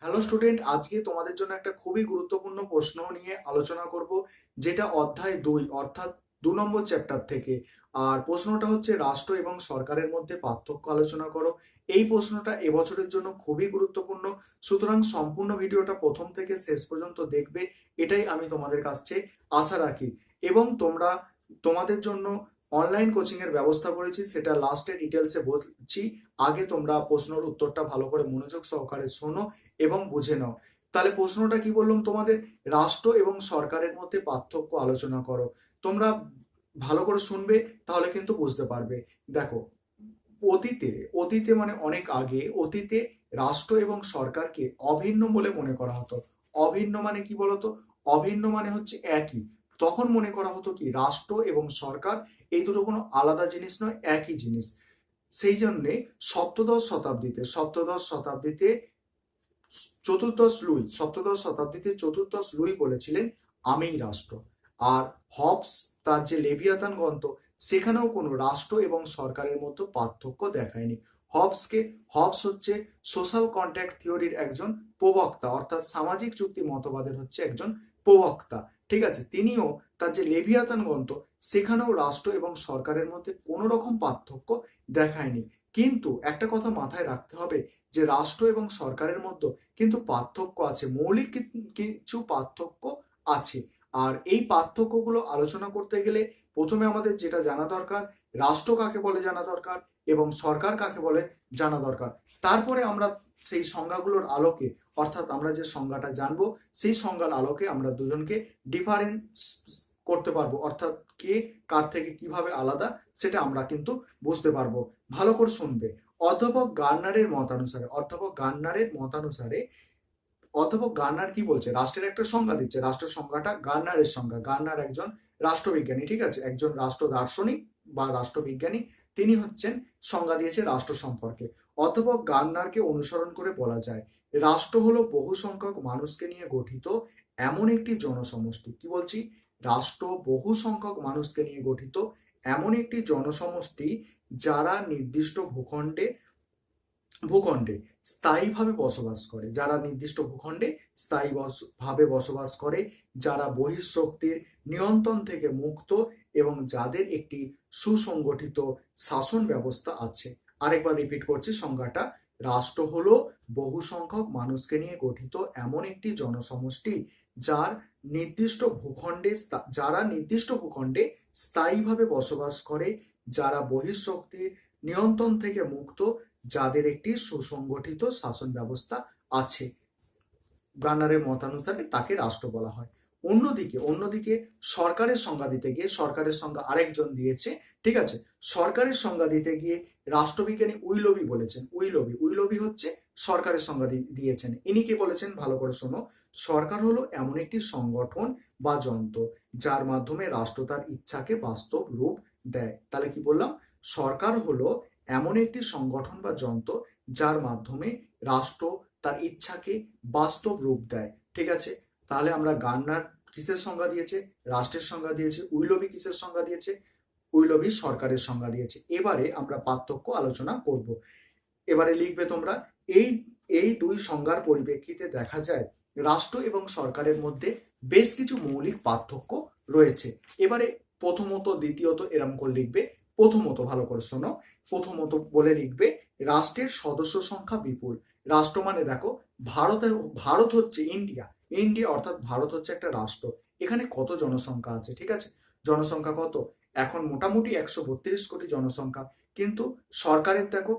Hello student, আজকে তোমাদের জন্য একটা খুবই গুরুত্বপূর্ণ প্রশ্ন নিয়ে আলোচনা করব, যেটা অধ্যায় 2 অর্থাৎ 2 নম্বর চ্যাপ্টার থেকে। আর প্রশ্নটা হচ্ছে রাষ্ট্র এবং সরকারের মধ্যে পার্থক্য আলোচনা করো। এই প্রশ্নটা এবছরের জন্য খুবই গুরুত্বপূর্ণ, সুতরাং সম্পূর্ণ ভিডিওটা প্রথম থেকে শেষ পর্যন্ত দেখবে, এটাই আমি তোমাদের কাছে আশা রাখি। এবং তোমাদের জন্য অনলাইন কোচিং এর ব্যবস্থা করেছি, সেটা লাস্টে ডিটেলসে বলছি। আগে তোমরা প্রশ্নের উত্তরটা ভালো করে মনোযোগ সহকারে শোনো এবং বুঝে নাও। তাহলে প্রশ্নটা কি বললাম তোমাদের, রাষ্ট্র এবং সরকারের মধ্যে পার্থক্য আলোচনা করো। তোমরা ভালো করে শুনবে, তাহলে কিন্তু বুঝতে পারবে। দেখো, অতীতে অতীতে মানে অনেক আগে, অতীতে রাষ্ট্র এবং সরকারকে অভিন্ন বলে মনে করা হতো। অভিন্ন মানে কি বলতো? অভিন্ন মানে হচ্ছে একই। তখন মনে করা হতো কি, রাষ্ট্র এবং সরকার এই দুটো কোনো আলাদা জিনিস নয়, একই জিনিস। সেই জন্যে সপ্তদশ শতাব্দীতে সপ্তদশ শতাব্দীতে চতুর্দশ লুই বলেছিলেন, আমিই রাষ্ট্র। আর হবস তার যে লেভিয়াথান গ্রন্থ, সেখানেও কোনো রাষ্ট্র এবং সরকারের মধ্যে পার্থক্য দেখায়নি। হবস হচ্ছে সোশ্যাল কন্ট্রাক্ট থিওরির একজন প্রবক্তা, অর্থাৎ সামাজিক চুক্তি মতবাদের হচ্ছে একজন প্রবক্তা। ঠিক আছে, তিনিও তার যে লেভিয়াথান গ্রন্থ, সেখানেও রাষ্ট্র এবং সরকারের মধ্যে কোনো রকম পার্থক্য দেখায়নি। কিন্তু একটা কথা মাথায় রাখতে হবে, যে রাষ্ট্র এবং সরকারের মধ্যে কিন্তু পার্থক্য আছে, মৌলিক কিছু পার্থক্য আছে। আর এই পার্থক্যগুলো আলোচনা করতে গেলে প্রথমে আমাদের যেটা জানা দরকার, রাষ্ট্র কাকে বলে জানা দরকার এবং সরকার কাকে বলে জানা দরকার। তারপরে আমরা সেই সংজ্ঞাগুলোর আলোকে, অর্থাৎ আমরা যে সংজ্ঞাটা জানবো, সেই সংজ্ঞার আলোকে আমরা দুজনকে ডিফারেন্স করতে পারবো, অর্থাৎ কে কার থেকে কিভাবে আলাদা, সেটা আমরা কিন্তু বুঝতে পারবো। ভালো করে শুনবে। অধ্যাপক গার্নার কি বলছে, রাষ্ট্রের একটা সংজ্ঞা দিচ্ছে। রাষ্ট্রের সংজ্ঞাটা গার্নারের সংজ্ঞা। গার্নার একজন রাষ্ট্রবিজ্ঞানী, ঠিক আছে, একজন রাষ্ট্র দার্শনিক বা রাষ্ট্রবিজ্ঞানী। তিনি হচ্ছেন সংজ্ঞা দিয়েছে রাষ্ট্র সম্পর্কে। অধ্যাপক গার্নারকে অনুসরণ করে বলা যায়, রাষ্ট্র হলো বহু সংখ্যক মানুষকে নিয়ে গঠিত এমন একটি জনসমষ্টি। কি বলছি? রাষ্ট্র বহু সংখ্যক মানুষকে নিয়ে গঠিত এমন একটি জনসমষ্টি, যারা নির্দিষ্ট ভূখণ্ডে স্থায়ীভাবে বসবাস করে, যারা নির্দিষ্ট ভূখণ্ডে স্থায়ীভাবে বসবাস করে, যারা বহিঃশক্তির নিয়ন্ত্রণ থেকে মুক্ত এবং যাদের একটি সুসংগঠিত শাসন ব্যবস্থা আছে। আরেকবার রিপিট করছি সংজ্ঞাটা, রাষ্ট্র হলো বহু সংখ্যক মানুষকে নিয়ে গঠিত এমন একটি জনসমষ্টি, যারা নির্দিষ্ট ভূখণ্ডে স্থায়ীভাবে বসবাস করে, যারা বহিঃশক্তির নিয়ন্ত্রণ থেকে মুক্ত, যাদের একটি সুসংগঠিত শাসন ব্যবস্থা আছে। গার্নারের মতানুসারে তাকে রাষ্ট্র বলা হয়। অন্যদিকে সরকারের সংজ্ঞা দিতে গিয়ে, সরকারের সংজ্ঞা আরেকজন দিয়েছে, ঠিক আছে। সরকারের সংজ্ঞা দিতে গিয়ে রাষ্ট্রবিজ্ঞানী উইলবি হচ্ছে সরকারের সংজ্ঞা দিয়েছেন। ইনি কি বলেছেন, ভালো করে শোনো। সরকার হলো এমন একটি সংগঠন বা যন্ত্র, যার মাধ্যমে রাষ্ট্র তার ইচ্ছাকে বাস্তব রূপ দেয়। তাহলে কি বললাম? সরকার হলো এমন একটি সংগঠন বা যন্ত্র, যার মাধ্যমে রাষ্ট্র তার ইচ্ছাকে বাস্তব রূপ দেয়। ঠিক আছে, তাহলে আমরা গার্নার কিসের সংজ্ঞা দিয়েছে? রাষ্ট্রের সংজ্ঞা দিয়েছে। উইলবি কিসের সংজ্ঞা দিয়েছে? উইলবি সরকারের সংজ্ঞা দিয়েছে। এবারে আমরা পার্থক্য আলোচনা করব। এবারে লিখবে তোমরা, এই এই দুই সংজ্ঞার পরিপ্রেক্ষিতে দেখা যায় রাষ্ট্র এবং সরকারের মধ্যে বেশ কিছু মৌলিক পার্থক্য রয়েছে। এবারে প্রথমত, দ্বিতীয়ত এরম করে লিখবে। প্রথমত, ভালো করে শোনো, প্রথমত বলে লিখবে, রাষ্ট্রের সদস্য সংখ্যা বিপুল। রাষ্ট্র মানে দেখো, ভারত হচ্ছে ইন্ডিয়া অর্থাৎ ভারত হচ্ছে একটা রাষ্ট্র। এখানে কত জনসংখ্যা আছে? ঠিক আছে, জনসংখ্যা কত? এখন মোটামুটি 132 কোটি জনসংখ্যা। কিন্তু সরকারের দেখো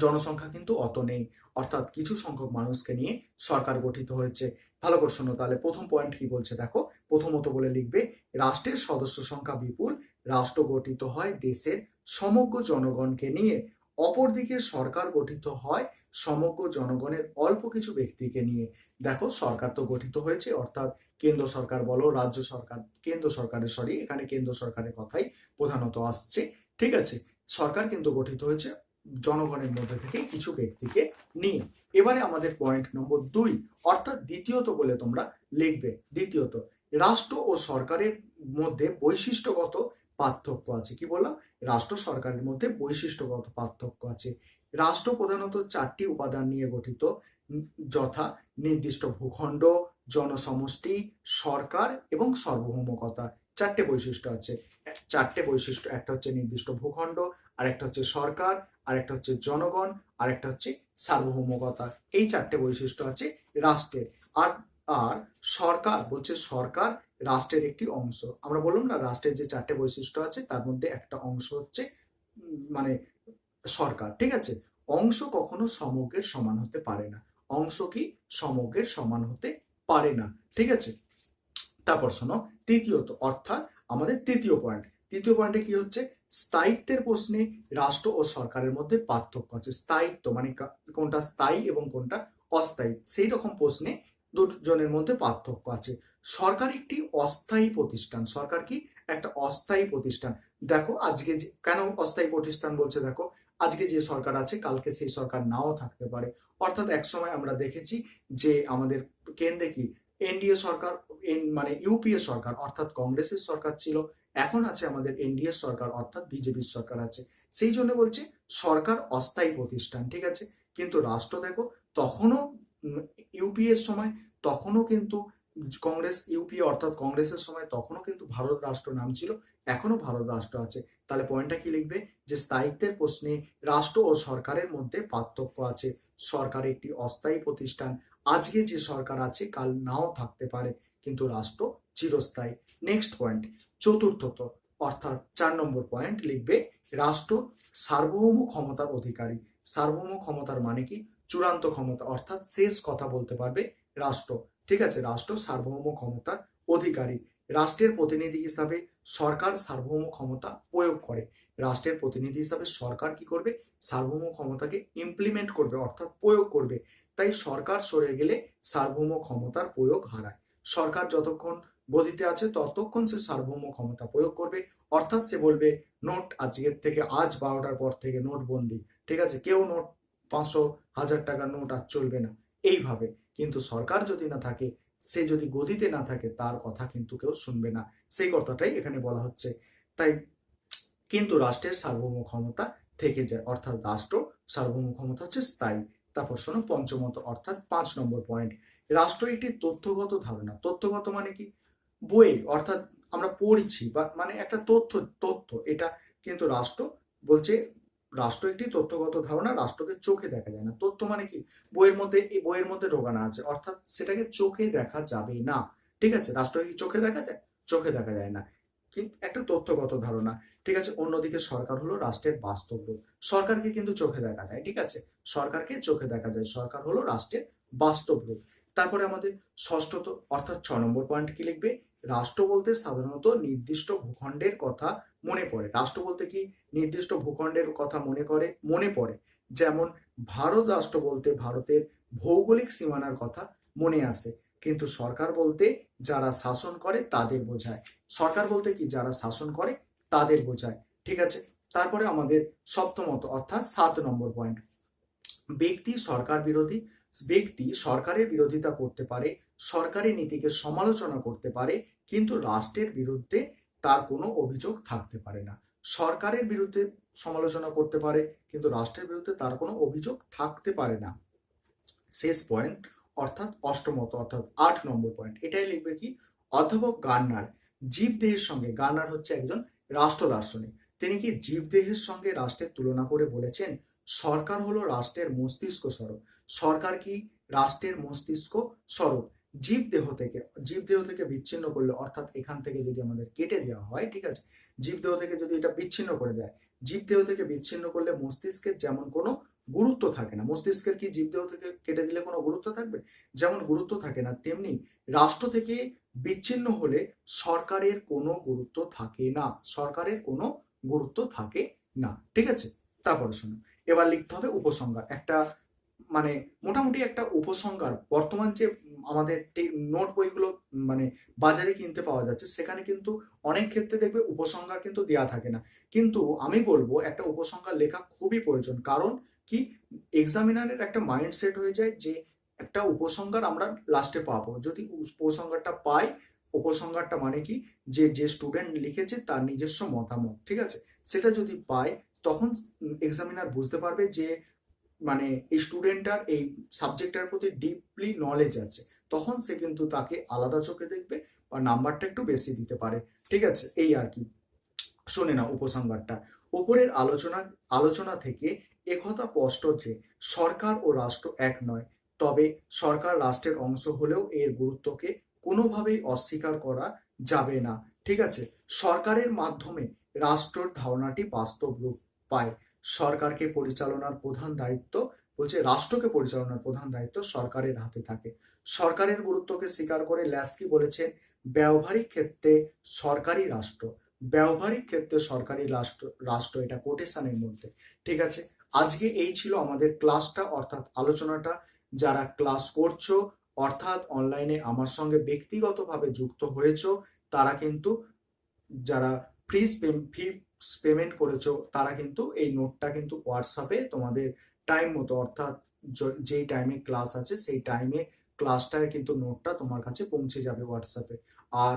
জনসংখ্যা কিন্তু অত নেই, অর্থাৎ কিছু সংখ্যক মানুষকে নিয়ে সরকার গঠিত হয়েছে। ভালো করে শোনো, তাহলে প্রথম পয়েন্ট কি বলছে দেখো। প্রথমত বলে লিখবে, রাষ্ট্রের সদস্য সংখ্যা বিপুল। রাষ্ট্র গঠিত হয় দেশের সমগ্র জনগণকে নিয়ে। অপরদিকে সরকার গঠিত হয় সমগ্র জনগণের অল্প কিছু ব্যক্তিকে নিয়ে। দেখো, সরকার তো গঠিত হয়েছে, অর্থাৎ কেন্দ্র সরকার বলো, রাজ্য সরকার, এখানে কেন্দ্র সরকারের কথাই প্রধানত আসছে। ঠিক আছে, সরকার কিন্তু গঠিত হয়েছে জনগণের মধ্যে থেকে কিছু ব্যক্তিকে নিয়ে। এবারে আমাদের পয়েন্ট নম্বর 2, অর্থাৎ দ্বিতীয়ত বলে তোমরা লিখবে। দ্বিতীয়ত, রাষ্ট্র ও সরকারের মধ্যে বৈশিষ্ট্যগত পার্থক্য আছে। কি বললাম? রাষ্ট্র সরকারের মধ্যে বৈশিষ্ট্যগত পার্থক্য আছে। রাষ্ট্র প্রধানত 4টি উপাদান নিয়ে গঠিত, যথা নির্দিষ্ট ভূখণ্ড, জনসমষ্টি, সরকার এবং সার্বভৌমকতা। 4টে বৈশিষ্ট্য আছে। 4টে বৈশিষ্ট্য, একটা হচ্ছে নির্দিষ্ট ভূখণ্ড, আর একটা হচ্ছে সরকার, আর একটা হচ্ছে জনগণ, আর একটা হচ্ছে সার্বভৌমকতা। এই 4টে বৈশিষ্ট্য আছে রাষ্ট্রের। আর আর সরকার বলছে সরকার রাষ্ট্রের একটি অংশ। আমরা বললাম না রাষ্ট্রের যে 4টে বৈশিষ্ট্য আছে তার মধ্যে একটা অংশ হচ্ছে মানে সরকার, ঠিক আছে। অংশ কখনো সমগ্রের সমান হতে পারে না। অংশ কি সমগ্রের সমান হতে পারে না, ঠিক আছে। তারপর শোনো তৃতীয়ত, অর্থাৎ আমাদের তৃতীয় পয়েন্ট। তৃতীয় পয়েন্টে কি হচ্ছে, স্থায়িত্বের প্রশ্নে রাষ্ট্র ও সরকারের মধ্যে পার্থক্য আছে। স্থায়িত্ব মানে কোনটা স্থায়ী এবং কোনটা অস্থায়ী, সেই রকম প্রশ্নে দুজনের মধ্যে পার্থক্য আছে। সরকার একটি অস্থায়ী প্রতিষ্ঠান। সরকার কি একটা অস্থায়ী প্রতিষ্ঠান। দেখো আজকে কেন অস্থায়ী প্রতিষ্ঠান বলছে, দেখো আজকে যে সরকার আছে কালকে সেই সরকার নাও থাকতে পারে। অর্থাৎ একসময় আমরা দেখেছি যে আমাদের কেন্দ্রে কি এনডিএ সরকার, মানে ইউপিএ সরকার অর্থাৎ কংগ্রেসের সরকার ছিল, এখন আছে আমাদের এনডিএ সরকার অর্থাৎ বিজেপির সরকার আছে। সেই জন্য বলছে সরকার অস্থায়ী প্রতিষ্ঠান, ঠিক আছে। কিন্তু রাষ্ট্র দেখো তখনও ইউপিএর সময় তখনও কিন্তু কংগ্রেস, ইউপিএ অর্থাৎ কংগ্রেসের সময় তখনও কিন্তু ভারত রাষ্ট্র নাম ছিল, এখনো ভারত রাষ্ট্র আছে। তাহলে পয়েন্টটা কি লিখবে, যে স্থায়িত্বের প্রশ্নে রাষ্ট্র ও সরকারের মধ্যে পার্থক্য আছে। সরকার একটি অস্থায়ী প্রতিষ্ঠান, আজকে যে সরকার আছে কাল নাও থাকতে পারে, কিন্তু রাষ্ট্র চিরস্থায়ী। নেক্সট পয়েন্ট, চতুর্থত অর্থাৎ 4 নম্বর পয়েন্ট লিখবে, রাষ্ট্র সার্বভৌম ক্ষমতার অধিকারী। সার্বভৌম ক্ষমতার মানে কি, চূড়ান্ত ক্ষমতা অর্থাৎ শেষ কথা বলতে পারবে রাষ্ট্র, ঠিক আছে। রাষ্ট্র সার্বভৌম ক্ষমতার অধিকারী। রাষ্ট্রের প্রতিনিধি হিসাবে সরকার সার্বভৌম ক্ষমতা প্রয়োগ করে। রাষ্ট্রের প্রতিনিধি হিসাবে সরকার কি করবে, সার্বভৌম ক্ষমতাকে ইমপ্লিমেন্ট করবে অর্থাৎ প্রয়োগ করবে। তাই সরকার সরে গেলে সার্বভৌম ক্ষমতার প্রয়োগ হারায়। সরকার যতক্ষণ গদিতে আছে ততক্ষণ সে সার্বভৌম ক্ষমতা প্রয়োগ করবে, অর্থাৎ সে বলবে নোট আজকের থেকে, আজ 12টার পর থেকে নোট বন্দি, ঠিক আছে, কেউ নোট 500 1000 টাকার নোট আর চলবে না, এইভাবে। কিন্তু সরকার যদি না থাকে, সে যদি গদিতে না থাকে, তার কথা কিন্তু কেউ শুনবে না, সেই কথাটাই এখানে বলা হচ্ছে। তাই কিন্তু রাষ্ট্রের সার্বভৌম ক্ষমতা থেকে যায়, অর্থাৎ রাষ্ট্র সার্বভৌম ক্ষমতা হচ্ছে স্থায়ী। তারপর শোনো পঞ্চমত অর্থাৎ 5 নম্বর পয়েন্ট, রাষ্ট্র একটি তথ্যগত ধারণা। তথ্যগত মানে কি, বইয়ে অর্থাৎ আমরা পড়ছি বা মানে একটা তথ্য, এটা কিন্তু রাষ্ট্র বলছে রাষ্ট্র একটি তথ্যগত ধারণা, রাষ্ট্রকে চোখে দেখা যায় না। তথ্য মানে কি, বইয়ের মধ্যে ঢোকানো আছে, অর্থাৎ সেটাকে চোখে দেখা যাবে না, ঠিক আছে। রাষ্ট্রকে কি চোখে দেখা যায়, চোখে দেখা যায় না, কিন্তু একটা তথ্যগত ধারণা, ঠিক আছে। অন্যদিকে সরকার হলো রাষ্ট্রের বাস্তব রূপ। সরকারকে কিন্তু চোখে দেখা যায়, ঠিক আছে, সরকারকে চোখে দেখা যায়, সরকার হলো রাষ্ট্রের বাস্তব রূপ। তারপরে আমাদের ষষ্ঠত অর্থাৎ 6 নম্বর পয়েন্ট কি লিখবে, রাষ্ট্র বলতে সাধারণত নির্দিষ্ট ভূখণ্ডের কথা মনে পড়ে। রাষ্ট্র বলতে কি নির্দিষ্ট ভূখণ্ডের কথা মনে পড়ে। যেমন ভারত রাষ্ট্র বলতে ভারতের ভৌগোলিক সীমানার কথা মনে আসে। কিন্তু সরকার বলতে যারা শাসন করে তাদের বোঝায়। সরকার বলতে কি যারা শাসন করে তাদের বোঝায়, ঠিক আছে। তারপরে আমাদের সপ্তমত অর্থাৎ 7 নম্বর পয়েন্ট, ব্যক্তি সরকার বিরোধী। ব্যক্তি সরকারের বিরোধিতা করতে পারে, সরকারি নীতিকে সমালোচনা করতে পারে, কিন্তু রাষ্ট্রের বিরুদ্ধে তার কোনো অভিযোগ থাকতে পারে না। সরকারের বিরুদ্ধে সমালোচনা করতে পারে, কিন্তু রাষ্ট্রের বিরুদ্ধে তার কোনো অভিযোগ থাকতে পারে না। শেষ পয়েন্ট অর্থাৎ অষ্টমত অর্থাৎ 8 নম্বর পয়েন্ট, এটাই লিখবে কি, অধ্যাপক গার্নার জীবদেহের সঙ্গে, গার্নার হচ্ছে একজন রাষ্ট্র দার্শনিক, তিনি কি জীবদেহের সঙ্গে রাষ্ট্রের তুলনা করে বলেছেন সরকার হলো রাষ্ট্রের মস্তিষ্ক স্বরূপ। সরকার কি রাষ্ট্রের মস্তিষ্ক স্বরূপ। জীবদেহ থেকে বিচ্ছিন্ন করলে, অর্থাৎ এখান থেকে যদি আমাদের কেটে দেওয়া হয়, ঠিক আছে, জীবদেহ থেকে যদি এটা বিচ্ছিন্ন করে দেয়, জীবদেহ থেকে বিচ্ছিন্ন করলে মস্তিষ্কের যেমন কোনো গুরুত্ব থাকে না। মস্তিষ্কের কি জীবদেহ থেকে কেটে দিলে কোনো গুরুত্ব থাকবে, যেমন গুরুত্ব থাকে না, তেমনি রাষ্ট্র থেকে বিচ্ছিন্ন হলে সরকারের কোনো গুরুত্ব থাকে না। সরকারের কোনো গুরুত্ব থাকে না, ঠিক আছে। তারপরে শোনো, এবার লিখতে হবে উপসংহার। একটা মানে মোটামুটি একটা উপসংহার, বর্তমান যে আমাদের নোট বইগুলো মানে বাজারে কিনতে পাওয়া যাচ্ছে, সেখানে কিন্তু অনেক ক্ষেত্রে দেখবে উপসংহার কিন্তু দেওয়া থাকে না। কিন্তু আমি বলবো একটা উপসংহার লেখা খুবই প্রয়োজন। কারণ কি, এক্সামিনারের একটা মাইন্ডসেট হয়ে যায় যে একটা উপসংহার আমরা লাস্টে পাবো। যদি উপসংহারটা পাই, উপসংহারটা মানে কি, যে স্টুডেন্ট লিখেছে তার নিজস্ব মতামত, ঠিক আছে, সেটা যদি পায় তখন এক্সামিনার বুঝতে পারবে যে মানে এই স্টুডেন্টটার এই সাবজেক্টের প্রতি ডিপলি নলেজ আছে, তখন সে কিন্তু তাকে আলাদা চোখে দেখবে বা নাম্বারটা একটু বেশি দিতে পারে। ঠিক আছে, এই আর কি। শুনে নাও উপসংহারটা। ওপরের আলোচনা থেকে একথা স্পষ্ট যে সরকার ও রাষ্ট্র এক নয়, তবে সরকার রাষ্ট্রের অংশ হলেও এর গুরুত্বকে কোনোভাবেই অস্বীকার করা যাবে না। ঠিক আছে, সরকারের মাধ্যমে রাষ্ট্রের ধারণাটি বাস্তব রূপ পায়। সরকারকে পরিচালনার প্রধান দায়িত্ব, বলছে রাষ্ট্রকে পরিচালনার প্রধান দায়িত্ব সরকারের হাতে থাকে। সরকারের গুরুত্বকে স্বীকার করে ল্যাস্কি বলেছেন, ব্যবহারিক ক্ষেত্রে সরকারি রাষ্ট্র, ব্যবহারিক ক্ষেত্রে সরকারি রাষ্ট্র এটা কোটেশনের মধ্যে। ঠিক আছে, আজকে এই ছিল আমাদের ক্লাসটা, অর্থাৎ আলোচনাটা। যারা ক্লাস করছো অর্থাৎ অনলাইনে আমার সঙ্গে ব্যক্তিগতভাবে যুক্ত হয়েছো, তারা কিন্তু, যারা ফি পেমেন্ট করেছো, তারা কিন্তু এই নোটটা কিন্তু হোয়াটসঅ্যাপে তোমাদের টাইম মতো, অর্থাৎ যেই টাইমে ক্লাস আছে সেই টাইমে ক্লাসটায় কিন্তু নোটটা তোমার কাছে পৌঁছে যাবে হোয়াটসঅ্যাপে। আর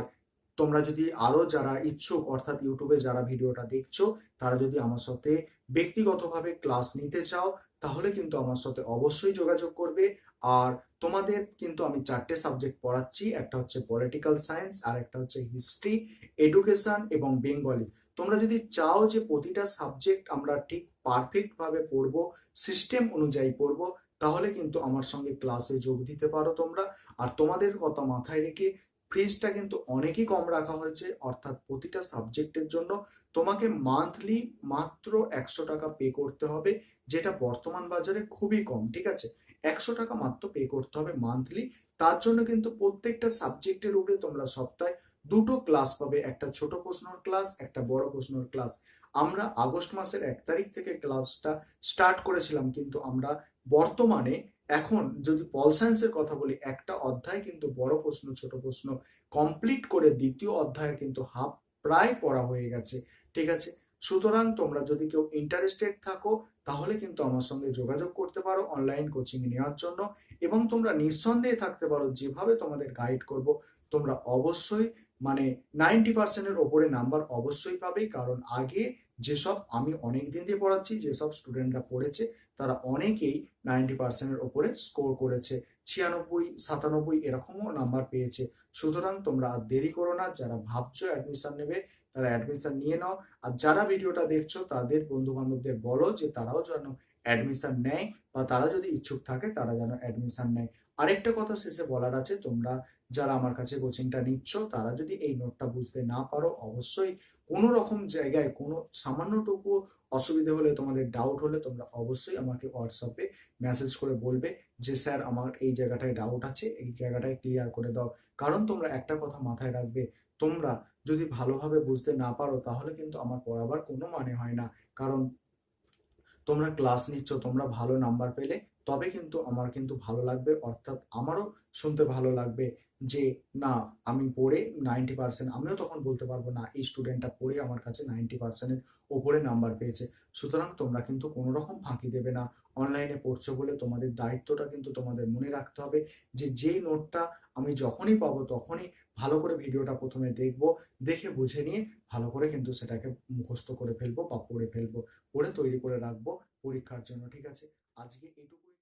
তোমরা যদি আরো যারা ইচ্ছুক, অর্থাৎ ইউটিউবে যারা ভিডিওটা দেখছো, তারা যদি আমার সাথে ব্যক্তিগতভাবে ক্লাস নিতে চাও, তাহলে কিন্তু আমার সাথে অবশ্যই যোগাযোগ করবে। আর তোমাদের কিন্তু আমি 4টে সাবজেক্ট পড়াচ্ছি, একটা হচ্ছে পলিটিক্যাল সায়েন্স, আর একটা হচ্ছে হিস্ট্রি, এডুকেশন এবং বেঙ্গলি। তোমরা যদি চাও যে প্রতিটা সাবজেক্ট আমরা ঠিক পারফেক্ট ভাবে পড়বো, সিস্টেম অনুযায়ী পড়বো, তাহলে কিন্তু আমার সঙ্গে ক্লাসে যোগ দিতে পারো তোমরা। আর তোমাদের কথা মাথায় রেখে ফিজটা কিন্তু অনেকই কম রাখা হয়েছে, অর্থাৎ প্রতিটা সাবজেক্টের জন্য তোমাকে মান্থলি মাত্র 100 টাকা পে করতে হবে, যেটা বর্তমান বাজারে খুবই কম। ঠিক আছে, 100 টাকা মাত্র পে করতে হবে মান্থলি। তার জন্য কিন্তু প্রত্যেকটা সাবজেক্টের উপরে তোমরা সপ্তাহে 2টো ক্লাস পাবে, একটা ছোট প্রশ্নের ক্লাস, একটা বড় প্রশ্নের ক্লাস। আমরা আগস্ট মাসের 1 তারিখ থেকে ক্লাসটা স্টার্ট করেছিলাম, কিন্তু আমরা বর্তমানে এখন যদি পল সায়েন্সের কথা বলি, একটা অধ্যায় কিন্তু বড় প্রশ্ন ছোট প্রশ্ন কমপ্লিট করে দ্বিতীয় অধ্যায়ের কিন্তু হাফ প্রায় পড়া হয়ে গেছে। ঠিক আছে, সুতরাং তোমরা যদি কেউ ইন্টারেস্টেড থাকো, তাহলে কিন্তু আমার সঙ্গে যোগাযোগ করতে পারো অনলাইন কোচিং নেওয়ার জন্য। এবং তোমরা নিঃসন্দেহে থাকতে পারো, যেভাবে তোমাদের গাইড করব তোমরা অবশ্যই মানে 90%-এর ওপরে নাম্বার অবশ্যই পাবে। কারণ আগে যেসব আমি অনেক দিন দিয়ে পড়াচ্ছি, যেসব স্টুডেন্টরা পড়েছে, তারা অনেকেই 90%-এর ওপরে স্কোর করেছে, 96, 97 এরকমও নাম্বার পেয়েছে। সুতরাং তোমরা আর দেরি করো না, যারা ভাবছো অ্যাডমিশন নেবে তারা অ্যাডমিশন নিয়ে নাও। আর যারা ভিডিওটা দেখছো তাদের বন্ধু বান্ধবদের বলো যে তারাও যেন অ্যাডমিশন নেয়, বা তারা যদি ইচ্ছুক থাকে তারা যেন অ্যাডমিশন নেয়। আরেকটা কথা শেষে বলার আছে, তোমরা যারা আমার কাছে কোচিংটা নিচ্ছ, তারা যদি এই নোটটা বুঝতে না পারো, অবশ্যই কোনো রকম জায়গায় কোনো সামান্যটুকু অসুবিধা হলে, তোমাদের ডাউট হলে, তোমরা অবশ্যই আমাকে হোয়াটসঅ্যাপে মেসেজ করে বলবে যে স্যার আমার এই জায়গাটায় ডাউট আছে, এই জায়গাটায় ক্লিয়ার করে দাও। কারণ তোমরা একটা কথা মাথায় রাখবে, তোমরা যদি ভালোভাবে বুঝতে না পারো, তাহলে কিন্তু আমার পড়াবার কোনো মানে হয় না। কারণ তোমরা ক্লাস নিচ্ছ, তোমরা ভালো নাম্বার পেলে তবে কিন্তু আমার কিন্তু ভালো লাগবে, অর্থাৎ আমারও শুনতে ভালো লাগবে যে না, আমি পড়ে 90%, আমিও তখন বলতে পারবো না এই স্টুডেন্টটা পড়ে আমার কাছে 90%-এর ওপরে নাম্বার পেয়েছে। সুতরাং তোমরা কিন্তু কোনো রকম ফাঁকি দেবে না। অনলাইনে পড়ছো বলে তোমাদের দায়িত্বটা কিন্তু তোমাদের মনে রাখতে হবে যে যেই নোটটা আমি যখনই পাবো তখনই ভালো করে ভিডিওটা প্রথমে দেখবো, দেখে বুঝে নিয়ে ভালো করে কিন্তু সেটাকে মুখস্থ করে ফেলবো বা পড়ে ফেলবো, পড়ে তৈরি করে রাখবো পরীক্ষার জন্য। ঠিক আছে, আজকে এটুকুই।